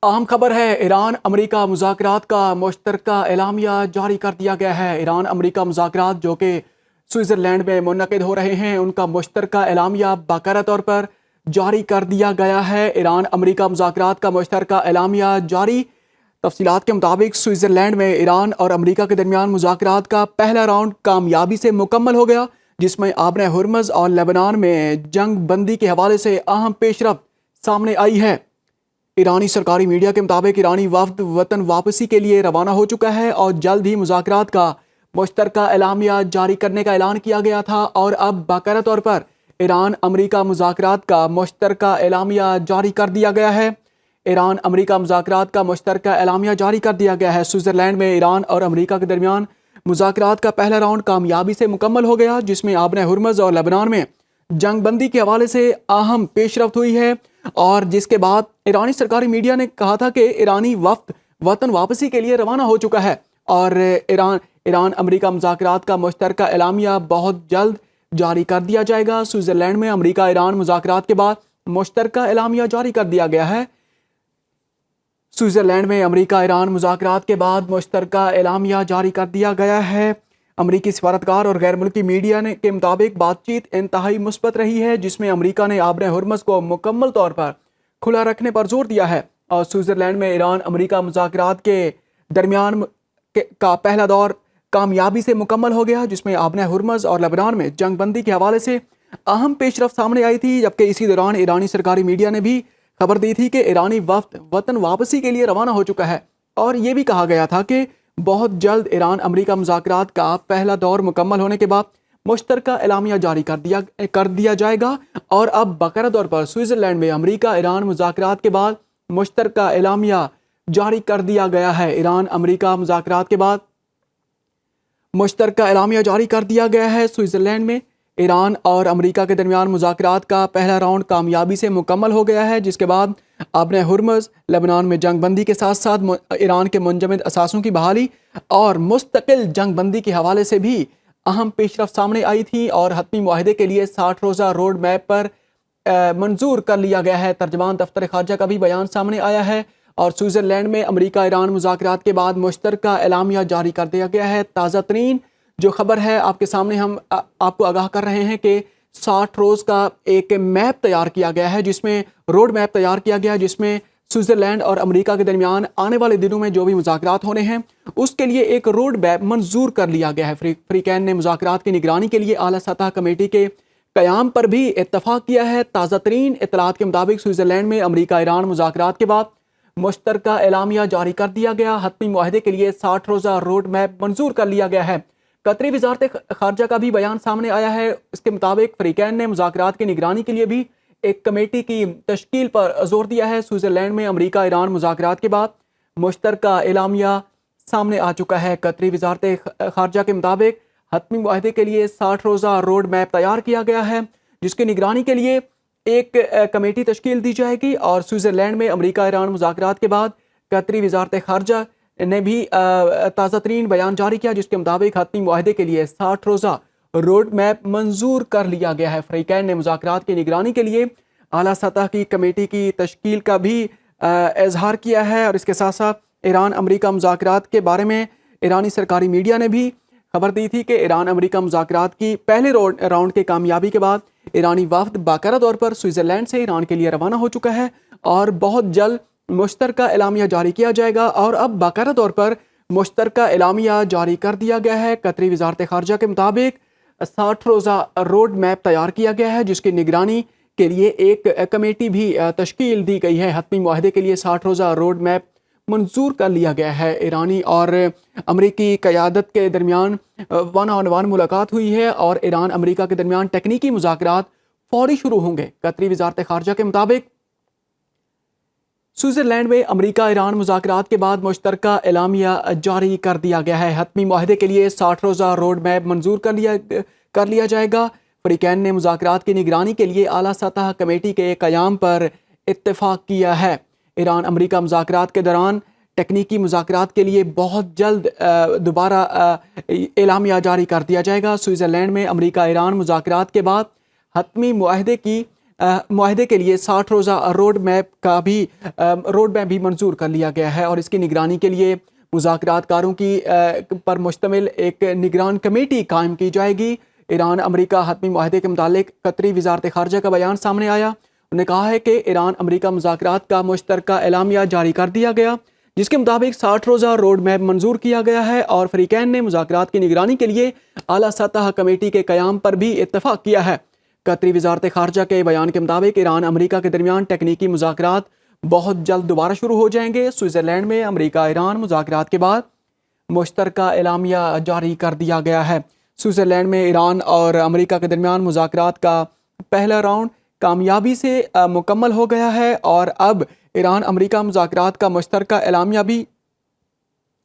اہم خبر ہے، ایران امریکہ مذاکرات کا مشترکہ اعلامیہ جاری کر دیا گیا ہے۔ ایران امریکہ مذاکرات جو کہ سوئٹزرلینڈ میں منعقد ہو رہے ہیں، ان کا مشترکہ اعلامیہ باقاعدہ طور پر جاری کر دیا گیا ہے۔ ایران امریکہ مذاکرات کا مشترکہ اعلامیہ جاری۔ تفصیلات کے مطابق سوئٹزرلینڈ میں ایران اور امریکہ کے درمیان مذاکرات کا پہلا راؤنڈ کامیابی سے مکمل ہو گیا، جس میں آبِ ہرمز اور لبنان میں جنگ بندی کے حوالے سے اہم پیش رفت سامنے آئی ہے۔ ایرانی سرکاری میڈیا کے مطابق ایرانی وفد وطن واپسی کے لیے روانہ ہو چکا ہے اور جلد ہی مذاکرات کا مشترکہ اعلامیہ جاری کرنے کا اعلان کیا گیا تھا، اور اب باقاعدہ طور پر ایران امریکہ مذاکرات کا مشترکہ اعلامیہ جاری کر دیا گیا ہے۔ ایران امریکہ مذاکرات کا مشترکہ اعلامیہ جاری کر دیا گیا ہے۔ سوئٹزرلینڈ میں ایران اور امریکہ کے درمیان مذاکرات کا پہلا راؤنڈ کامیابی سے مکمل ہو گیا، جس میں آبِ ہرمز اور لبنان میں جنگ بندی کے حوالے سے اہم پیش رفت ہوئی ہے، اور جس کے بعد ایرانی سرکاری میڈیا نے کہا تھا کہ ایرانی وفد وطن واپسی کے لیے روانہ ہو چکا ہے، اور ایران امریکہ مذاکرات کا مشترکہ اعلامیہ بہت جلد جاری کر دیا جائے گا۔ سوئٹزرلینڈ میں امریکہ ایران مذاکرات کے بعد مشترکہ اعلامیہ جاری کر دیا گیا ہے۔ سوئٹزرلینڈ میں امریکہ ایران مذاکرات کے بعد مشترکہ اعلامیہ جاری کر دیا گیا ہے۔ امریکی سفارتکار اور غیر ملکی میڈیا کے مطابق بات چیت انتہائی مثبت رہی ہے، جس میں امریکہ نے آبِ ہرمز کو مکمل طور پر کھلا رکھنے پر زور دیا ہے، اور سوئٹزرلینڈ میں ایران امریکہ مذاکرات کے درمیان کا پہلا دور کامیابی سے مکمل ہو گیا، جس میں آبِ ہرمز اور لبنان میں جنگ بندی کے حوالے سے اہم پیش رفت سامنے آئی تھی، جبکہ اسی دوران ایرانی سرکاری میڈیا نے بھی خبر دی تھی کہ ایرانی وفد وطن واپسی کے لیے روانہ ہو چکا ہے، اور یہ بھی کہا گیا تھا کہ بہت جلد ایران امریکہ مذاکرات کا پہلا دور مکمل ہونے کے بعد مشترکہ اعلامیہ جاری کر دیا جائے گا۔ اور اب باقاعدہ طور پر سوئٹزرلینڈ میں امریکہ ایران مذاکرات کے بعد مشترکہ اعلامیہ جاری کر دیا گیا ہے۔ ایران امریکہ مذاکرات کے بعد مشترکہ اعلامیہ جاری کر دیا گیا ہے۔ سوئٹزرلینڈ میں ایران اور امریکہ کے درمیان مذاکرات کا پہلا راؤنڈ کامیابی سے مکمل ہو گیا ہے، جس کے بعد آبِ ہرمز، لبنان میں جنگ بندی کے ساتھ ساتھ ایران کے منجمد اثاثوں کی بحالی اور مستقل جنگ بندی کے حوالے سے بھی اہم پیش رفت سامنے آئی تھی، اور حتمی معاہدے کے لیے 60 روزہ روڈ میپ پر منظور کر لیا گیا ہے۔ ترجمان دفتر خارجہ کا بھی بیان سامنے آیا ہے، اور سوئٹزرلینڈ میں امریکہ ایران مذاکرات کے بعد مشترکہ اعلامیہ جاری کر دیا گیا ہے۔ تازہ ترین جو خبر ہے آپ کے سامنے، ہم آپ کو آگاہ کر رہے ہیں کہ 60 روز کا ایک میپ تیار کیا گیا ہے، جس میں روڈ میپ تیار کیا گیا ہے، جس میں سوئٹزرلینڈ اور امریکہ کے درمیان آنے والے دنوں میں جو بھی مذاکرات ہونے ہیں اس کے لیے ایک روڈ میپ منظور کر لیا گیا ہے۔ فریقین نے مذاکرات کی نگرانی کے لیے اعلیٰ سطح کمیٹی کے قیام پر بھی اتفاق کیا ہے۔ تازہ ترین اطلاعات کے مطابق سوئٹزرلینڈ میں امریکہ ایران مذاکرات کے بعد مشترکہ اعلامیہ جاری کر دیا گیا، حتمی معاہدے کے لیے 60 روزہ روڈ میپ منظور کر لیا گیا ہے۔ قطری وزارت خارجہ کا بھی بیان سامنے آیا ہے۔ اس کے مطابق فریقین نے مذاکرات کی نگرانی کے لیے بھی ایک کمیٹی کی تشکیل پر زور دیا ہے۔ سوئٹزرلینڈ میں امریکہ ایران مذاکرات کے بعد مشترکہ اعلامیہ سامنے آ چکا ہے۔ قطری وزارت خارجہ کے مطابق حتمی معاہدے کے لیے 60 روزہ روڈ میپ تیار کیا گیا ہے، جس کی نگرانی کے لیے ایک کمیٹی تشکیل دی جائے گی، اور سوئٹزرلینڈ میں امریکہ ایران مذاکرات کے بعد قطری وزارت خارجہ نے بھی تازہ ترین بیان جاری کیا، جس کے مطابق حتمی معاہدے کے لیے 60 روزہ روڈ میپ منظور کر لیا گیا ہے۔ فریقین نے مذاکرات کی نگرانی کے لیے اعلیٰ سطح کی کمیٹی کی تشکیل کا بھی اظہار کیا ہے، اور اس کے ساتھ ساتھ ایران امریکہ مذاکرات کے بارے میں ایرانی سرکاری میڈیا نے بھی خبر دی تھی کہ ایران امریکہ مذاکرات کی پہلے راؤنڈ کے کامیابی کے بعد ایرانی وفد باقاعدہ طور پر سوئٹزرلینڈ سے ایران کے لیے روانہ ہو چکا ہے، اور بہت جلد مشترکہ اعلامیہ جاری کیا جائے گا، اور اب باقاعدہ طور پر مشترکہ اعلامیہ جاری کر دیا گیا ہے۔ قطری وزارت خارجہ کے مطابق 60 روزہ روڈ میپ تیار کیا گیا ہے، جس کی نگرانی کے لیے ایک کمیٹی بھی تشکیل دی گئی ہے۔ حتمی معاہدے کے لیے 60 روزہ روڈ میپ منظور کر لیا گیا ہے۔ ایرانی اور امریکی قیادت کے درمیان ون آن ون ملاقات ہوئی ہے، اور ایران امریکہ کے درمیان تکنیکی مذاکرات فوری شروع ہوں گے۔ قطری وزارت خارجہ کے مطابق سوئٹزرلینڈ میں امریکہ ایران مذاکرات کے بعد مشترکہ اعلامیہ جاری کر دیا گیا ہے۔ حتمی معاہدے کے لیے 60 روزہ روڈ میپ منظور کر لیا جائے گا۔ فریقین نے مذاکرات کی نگرانی کے لیے اعلیٰ سطح کمیٹی کے قیام پر اتفاق کیا ہے۔ ایران امریکہ مذاکرات کے دوران تکنیکی مذاکرات کے لیے بہت جلد دوبارہ اعلامیہ جاری کر دیا جائے گا۔ سوئٹزرلینڈ میں امریکہ ایران مذاکرات کے بعد حتمی معاہدے کی معاہدے کے لیے 60 روزہ روڈ میپ بھی منظور کر لیا گیا ہے، اور اس کی نگرانی کے لیے مذاکرات کاروں کی پر مشتمل ایک نگران کمیٹی قائم کی جائے گی۔ ایران امریکہ حتمی معاہدے کے متعلق قطری وزارت خارجہ کا بیان سامنے آیا۔ انہوں نے کہا ہے کہ ایران امریکہ مذاکرات کا مشترکہ اعلامیہ جاری کر دیا گیا، جس کے مطابق 60 روزہ روڈ میپ منظور کیا گیا ہے، اور فریقین نے مذاکرات کی نگرانی کے لیے اعلیٰ سطح کمیٹی کے قیام پر بھی اتفاق کیا ہے۔ قطری وزارت خارجہ کے بیان کے مطابق ایران امریکہ کے درمیان ٹیکنیکی مذاکرات بہت جلد دوبارہ شروع ہو جائیں گے۔ سوئٹزرلینڈ میں امریکہ ایران مذاکرات کے بعد مشترکہ اعلامیہ جاری کر دیا گیا ہے۔ سوئٹزرلینڈ میں ایران اور امریکہ کے درمیان مذاکرات کا پہلا راؤنڈ کامیابی سے مکمل ہو گیا ہے، اور اب ایران امریکہ مذاکرات کا مشترکہ اعلامیہ بھی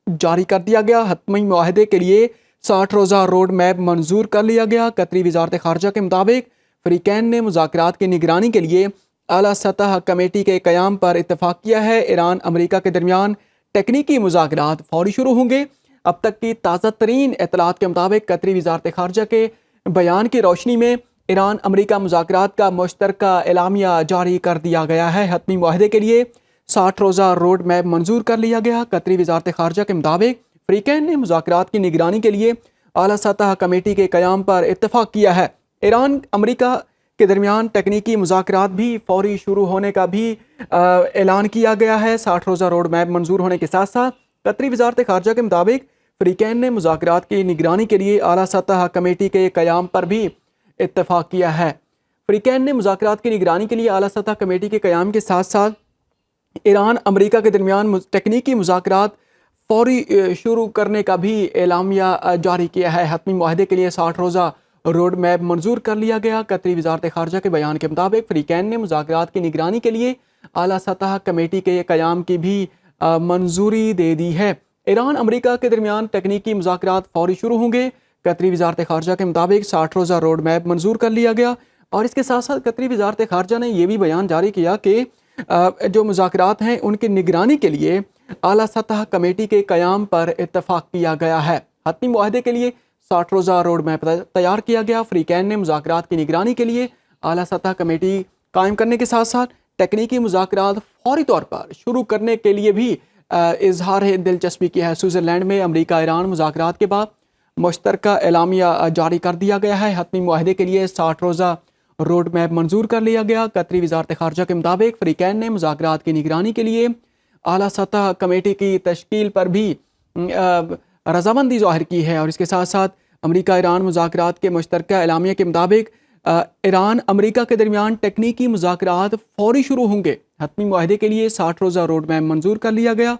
جاری کر دیا گیا۔ حتمی معاہدے کے لیے 60 روزہ روڈ میپ منظور کر لیا گیا۔ قطری وزارت خارجہ کے مطابق فریقین نے مذاکرات کی نگرانی کے لیے اعلیٰ سطح کمیٹی کے قیام پر اتفاق کیا ہے۔ ایران امریکہ کے درمیان ٹیکنیکی مذاکرات فوری شروع ہوں گے۔ اب تک کی تازہ ترین اطلاعات کے مطابق قطری وزارت خارجہ کے بیان کی روشنی میں ایران امریکہ مذاکرات کا مشترکہ اعلامیہ جاری کر دیا گیا ہے۔ حتمی معاہدے کے لیے 60 روزہ روڈ میپ منظور کر لیا گیا۔ قطری وزارت خارجہ کے مطابق فریقین نے مذاکرات کی نگرانی کے لیے اعلیٰ سطح کمیٹی کے قیام پر اتفاق کیا ہے۔ ایران امریکہ کے درمیان ٹیکنیکی مذاکرات بھی فوری شروع ہونے کا بھی اعلان کیا گیا ہے۔ 60 روزہ روڈ میپ منظور ہونے کے ساتھ ساتھ قطری وزارت خارجہ کے مطابق فریقین نے مذاکرات کی نگرانی کے لیے اعلیٰ سطح کمیٹی کے قیام پر بھی اتفاق کیا ہے۔ فریقین نے مذاکرات کی نگرانی کے لیے اعلیٰ سطح کمیٹی کے قیام کے ساتھ ساتھ ایران امریکہ کے درمیان ٹیکنیکی مذاکرات فوری شروع کرنے کا بھی اعلامیہ جاری کیا ہے۔ حتمی معاہدے کے لیے 60 روزہ روڈ میپ منظور کر لیا گیا۔ قطری وزارت خارجہ کے بیان کے مطابق فریقین نے مذاکرات کی نگرانی کے لیے اعلیٰ سطح کمیٹی کے قیام کی بھی منظوری دے دی ہے۔ ایران امریکہ کے درمیان ٹیکنیکی مذاکرات فوری شروع ہوں گے۔ قطری وزارت خارجہ کے مطابق 60 روزہ روڈ میپ منظور کر لیا گیا، اور اس کے ساتھ ساتھ قطری وزارت خارجہ نے یہ بھی بیان جاری کیا کہ جو مذاکرات ہیں ان کی نگرانی کے لیے اعلیٰ سطح کمیٹی کے قیام پر اتفاق کیا گیا ہے۔ حتمی معاہدے کے لیے 60 روزہ روڈ میپ تیار کیا گیا۔ فریقین نے مذاکرات کی نگرانی کے لیے اعلیٰ سطح کمیٹی قائم کرنے کے ساتھ ساتھ ٹیکنیکی مذاکرات فوری طور پر شروع کرنے کے لیے بھی اظہار دلچسپی کی ہے۔ سوئٹزرلینڈ میں امریکہ ایران مذاکرات کے بعد مشترکہ اعلامیہ جاری کر دیا گیا ہے۔ حتمی معاہدے کے لیے 60 روزہ روڈ میپ منظور کر لیا گیا۔ قطری وزارت خارجہ کے مطابق فریقین نے مذاکرات کی نگرانی کے لیے اعلیٰ سطح کمیٹی کی تشکیل پر بھی رضامندی ظاہر کی ہے، اور اس کے ساتھ ساتھ امریکہ ایران مذاکرات کے مشترکہ اعلامیہ کے مطابق ایران امریکہ کے درمیان ٹیکنیکی مذاکرات فوری شروع ہوں گے۔ حتمی معاہدے کے لیے 60 روزہ روڈ میپ منظور کر لیا گیا۔